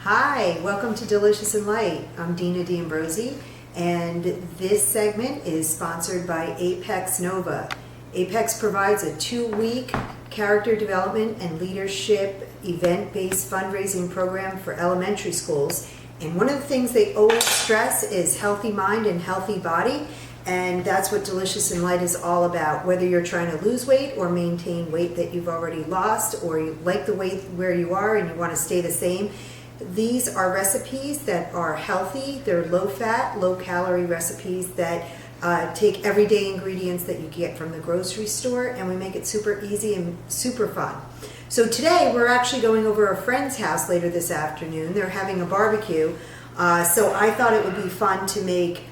Hi, welcome to Delicious and Light. I'm Dina D'Ambrosi, and this segment is sponsored by Apex Nova. Apex provides a 2-week character development and leadership event-based fundraising program for elementary schools. And one of the things they always stress is healthy mind and healthy body. And that's what Delicious and Light is all about. Whether you're trying to lose weight or maintain weight that you've already lost, or you like the weight where you are and you want to stay the same, these are recipes that are healthy. They're low-fat, low-calorie recipes that take everyday ingredients that you get from the grocery store, and we make it super easy and super fun. So today we're actually going over a friend's house later this afternoon. They're having a barbecue, so I thought it would be fun to make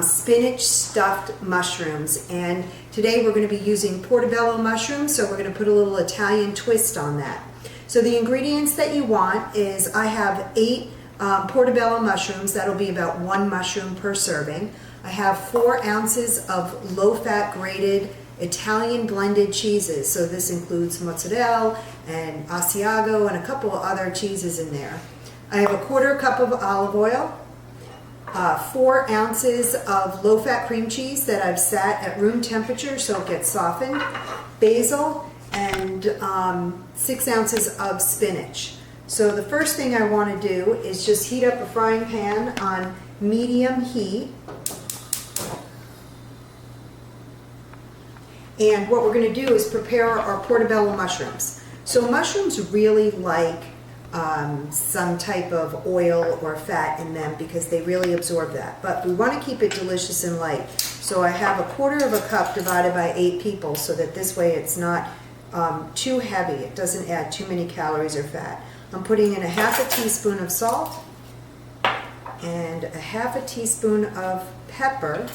spinach stuffed mushrooms. And today we're going to be using Portabello mushrooms, so we're going to put a little Italian twist on that. So the ingredients that you want is, I have 8 Portabello mushrooms. That'll be about 1 mushroom per serving. I have 4 ounces of low-fat grated Italian blended cheeses. So this includes mozzarella and Asiago and a couple of other cheeses in there. I have a 1/4 cup of olive oil, 4 ounces of low-fat cream cheese that I've sat at room temperature so it gets softened, basil, and 6 ounces of spinach. So the first thing I want to do is just heat up a frying pan on medium heat. And what we're going to do is prepare our Portabello mushrooms. So mushrooms really like some type of oil or fat in them because they really absorb that. But we want to keep it delicious and light. So I have a 1/4 cup divided by 8 people so that this way it's not too heavy. It doesn't add too many calories or fat. I'm putting in a 1/2 teaspoon of salt and a 1/2 teaspoon of pepper.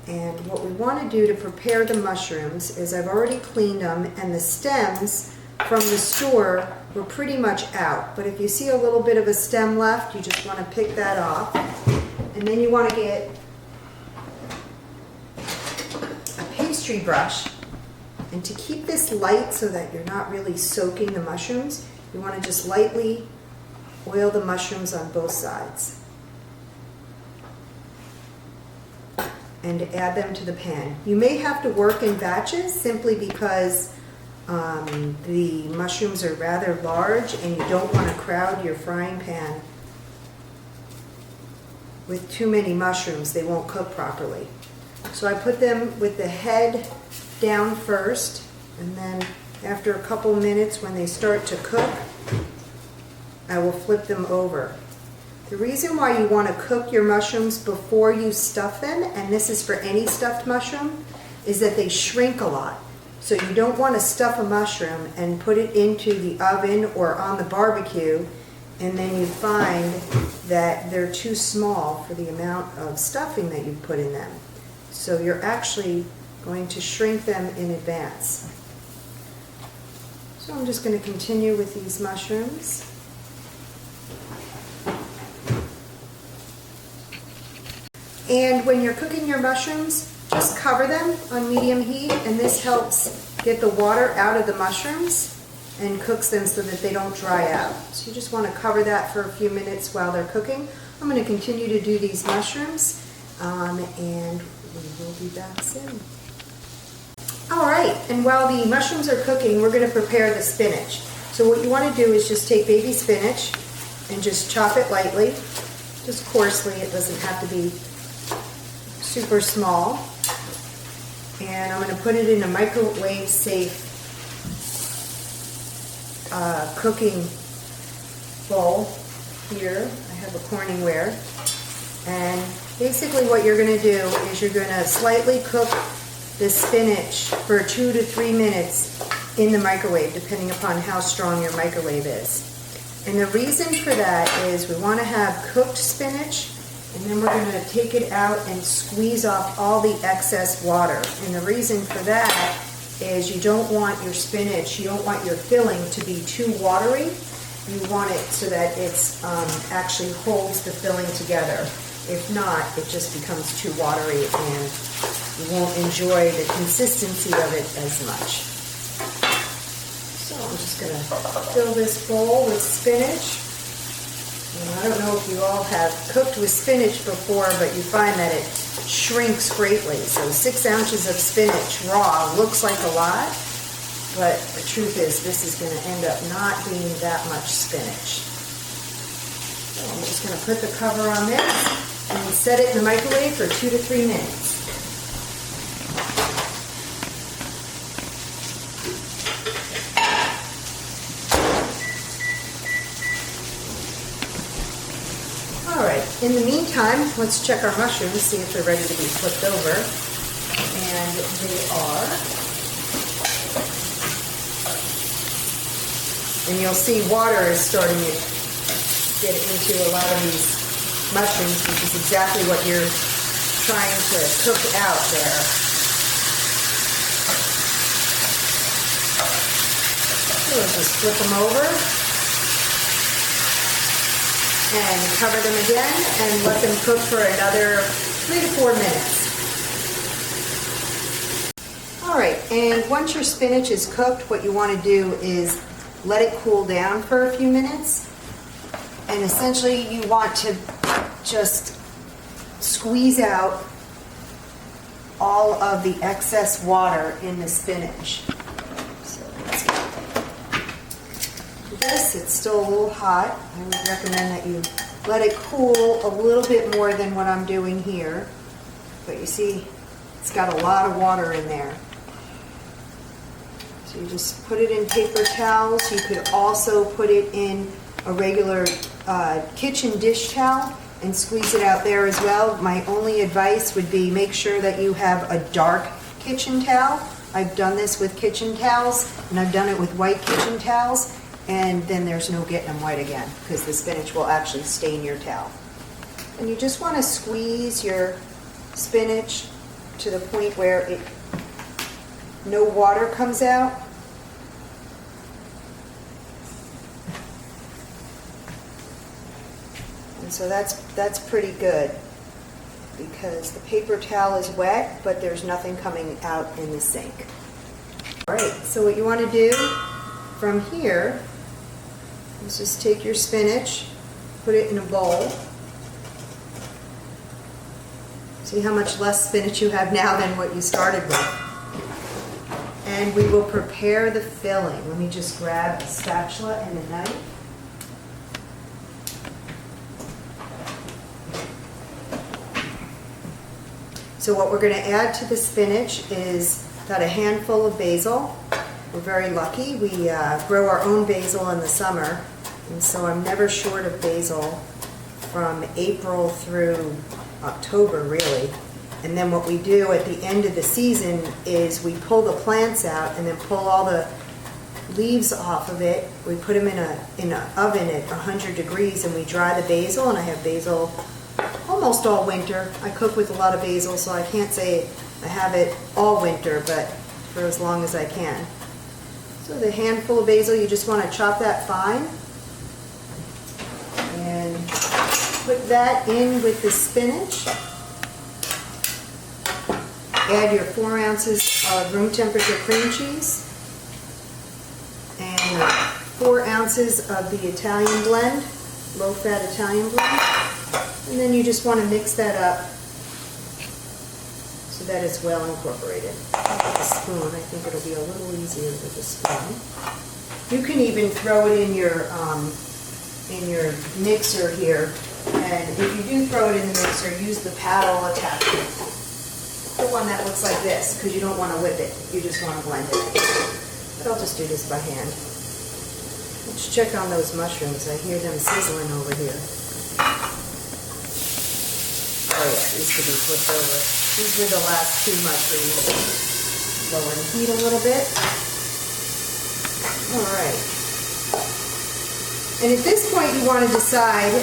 And what we want to do to prepare the mushrooms is, I've already cleaned them, and the stems from the store were pretty much out. But if you see a little bit of a stem left, you just want to pick that off. And then you want to get a pastry brush. And to keep this light so that you're not really soaking the mushrooms, you want to just lightly oil the mushrooms on both sides. And add them to the pan. You may have to work in batches simply because the mushrooms are rather large and you don't want to crowd your frying pan with too many mushrooms. They won't cook properly. So I put them with the head down first, and then after a couple minutes when they start to cook, I will flip them over. The reason why you want to cook your mushrooms before you stuff them, and this is for any stuffed mushroom, is that they shrink a lot. So you don't want to stuff a mushroom and put it into the oven or on the barbecue, and then you find that they're too small for the amount of stuffing that you put in them. So you're actually going to shrink them in advance. So I'm just going to continue with these mushrooms. And when you're cooking your mushrooms, just cover them on medium heat, and this helps get the water out of the mushrooms and cooks them so that they don't dry out. So you just want to cover that for a few minutes while they're cooking. I'm going to continue to do these mushrooms, and we will be back soon. Alright, and while the mushrooms are cooking, we're going to prepare the spinach. So what you want to do is just take baby spinach and just chop it lightly, just coarsely. It doesn't have to be super small. And I'm going to put it in a microwave safe cooking bowl here. I have a Corningware. And basically what you're going to do is you're going to slightly cook the spinach for 2 to 3 minutes in the microwave, depending upon how strong your microwave is. And the reason for that is we want to have cooked spinach, and then we're going to take it out and squeeze off all the excess water. And the reason for that is you don't want your spinach, you don't want your filling to be too watery. You want it so that it's actually holds the filling together. If not, it just becomes too watery and you won't enjoy the consistency of it as much. So I'm just going to fill this bowl with spinach. And I don't know if you all have cooked with spinach before, but you find that it shrinks greatly. So 6 ounces of spinach raw looks like a lot, but the truth is this is going to end up not being that much spinach. So I'm just going to put the cover on this and set it in the microwave for 2 to 3 minutes. In the meantime, let's check our mushrooms, see if they're ready to be flipped over. And they are. And you'll see water is starting to get into a lot of these mushrooms, which is exactly what you're trying to cook out there. So we'll just flip them over. And cover them again and let them cook for another 3 to 4 minutes. All right, and once your spinach is cooked, what you want to do is let it cool down for a few minutes. And essentially you want to just squeeze out all of the excess water in the spinach. So let's get this. It's still a little hot. I would recommend that you let it cool a little bit more than what I'm doing here. But you see, it's got a lot of water in there. So you just put it in paper towels. You could also put it in a regular kitchen dish towel and squeeze it out there as well. My only advice would be make sure that you have a dark kitchen towel. I've done this with kitchen towels, and I've done it with white kitchen towels. And then there's no getting them white again because the spinach will actually stain your towel. And you just want to squeeze your spinach to the point where no water comes out. And so that's pretty good because the paper towel is wet, but there's nothing coming out in the sink. All right, so what you want to do from here is just take your spinach, put it in a bowl. See how much less spinach you have now than what you started with. And we will prepare the filling. Let me just grab a spatula and a knife. So what we're going to add to the spinach is about a handful of basil. We're very lucky. We grow our own basil in the summer, and so I'm never short of basil from April through October, really. And then what we do at the end of the season is we pull the plants out and then pull all the leaves off of it. We put them in an oven at 100 degrees and we dry the basil, and I have basil almost all winter. I cook with a lot of basil, so I can't say I have it all winter, but for as long as I can. So the handful of basil, you just want to chop that fine and put that in with the spinach. Add your 4 ounces of room temperature cream cheese and 4 ounces of the Italian blend, low-fat Italian blend. And then you just want to mix that up so that it's well incorporated. With a spoon, I think it'll be a little easier with a spoon. You can even throw it in your mixer here, and if you do throw it in the mixer, use the paddle attachment, the one that looks like this, because you don't want to whip it. You just want to blend it. But I'll just do this by hand. Let's check on those mushrooms. I hear them sizzling over here. Oh yeah, these could be flipped over. These were the last 2 mushrooms. Lower the heat a little bit. All right. And at this point you want to decide,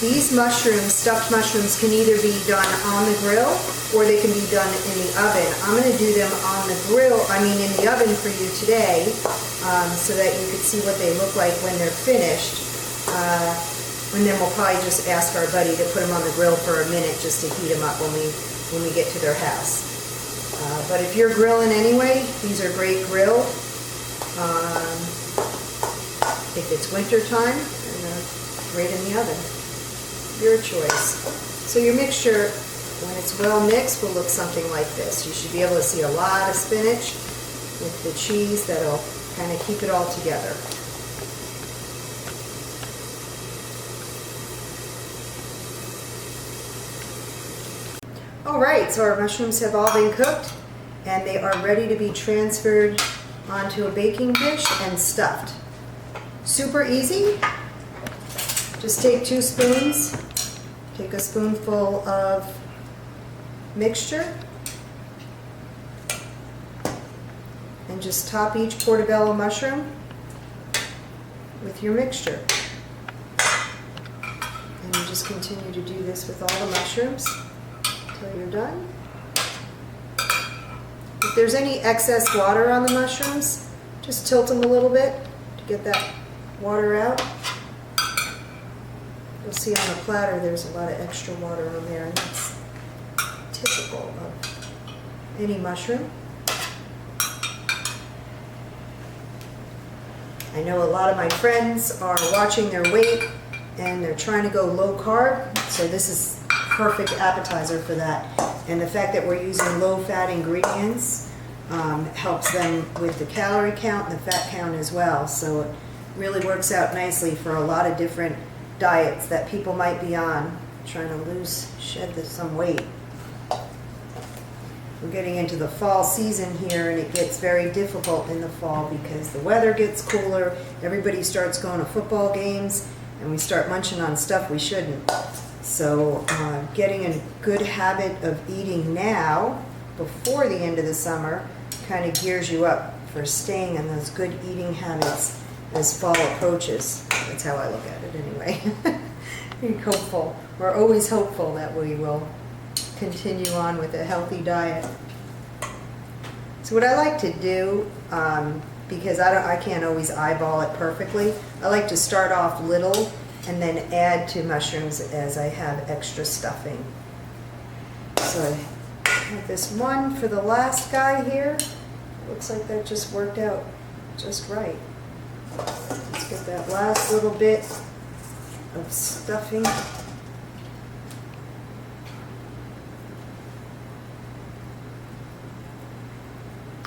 these mushrooms, stuffed mushrooms, can either be done on the grill or they can be done in the oven. I'm going to do them on the grill, in the oven for you today, so that you can see what they look like when they're finished. And then we'll probably just ask our buddy to put them on the grill for a minute just to heat them up when we get to their house. But if you're grilling anyway, these are great grilled. If it's winter time, right in the oven. Your choice. So your mixture, when it's well mixed, will look something like this. You should be able to see a lot of spinach with the cheese that'll kind of keep it all together. All right, so our mushrooms have all been cooked and they are ready to be transferred onto a baking dish and stuffed. Super easy. Just take 2 spoons, take a spoonful of mixture, and just top each Portabello mushroom with your mixture. And you just continue to do this with all the mushrooms until you're done. If there's any excess water on the mushrooms, just tilt them a little bit to get that water out. You'll see on the platter there's a lot of extra water on there, and that's typical of any mushroom. I know a lot of my friends are watching their weight and they're trying to go low carb, so this is perfect appetizer for that. And the fact that we're using low fat ingredients helps them with the calorie count and the fat count as well. So it really works out nicely for a lot of different diets that people might be on, trying to shed some weight. We're getting into the fall season here, and it gets very difficult in the fall because the weather gets cooler, everybody starts going to football games, and we start munching on stuff we shouldn't. So getting a good habit of eating now, before the end of the summer, kind of gears you up for staying in those good eating habits as fall approaches. That's how I look at it anyway. Being hopeful. We're always hopeful that we will continue on with a healthy diet. So what I like to do, because I can't always eyeball it perfectly, I like to start off little and then add to mushrooms as I have extra stuffing. So I have this one for the last guy here. Looks like that just worked out just right. Let's get that last little bit of stuffing.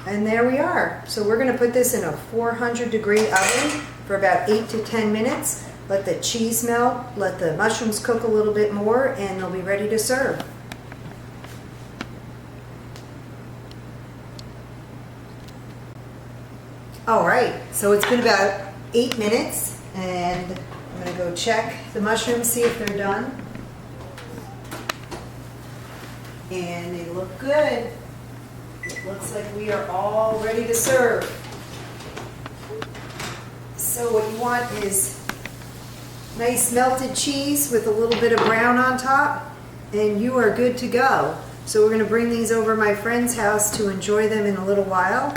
And there we are. So we're going to put this in a 400-degree oven for about 8 to 10 minutes. Let the cheese melt, let the mushrooms cook a little bit more, and they'll be ready to serve. All right, so it's been about 8 minutes, and I'm going to go check the mushrooms, see if they're done. And they look good. It looks like we are all ready to serve. So what you want is nice melted cheese with a little bit of brown on top, and you are good to go. So we're going to bring these over to my friend's house to enjoy them in a little while.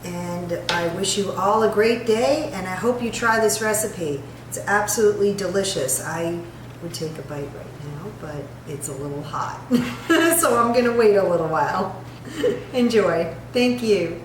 And I wish you all a great day, and I hope you try this recipe. It's absolutely delicious. I would take a bite right now, but it's a little hot. So I'm going to wait a little while. Enjoy. Thank you.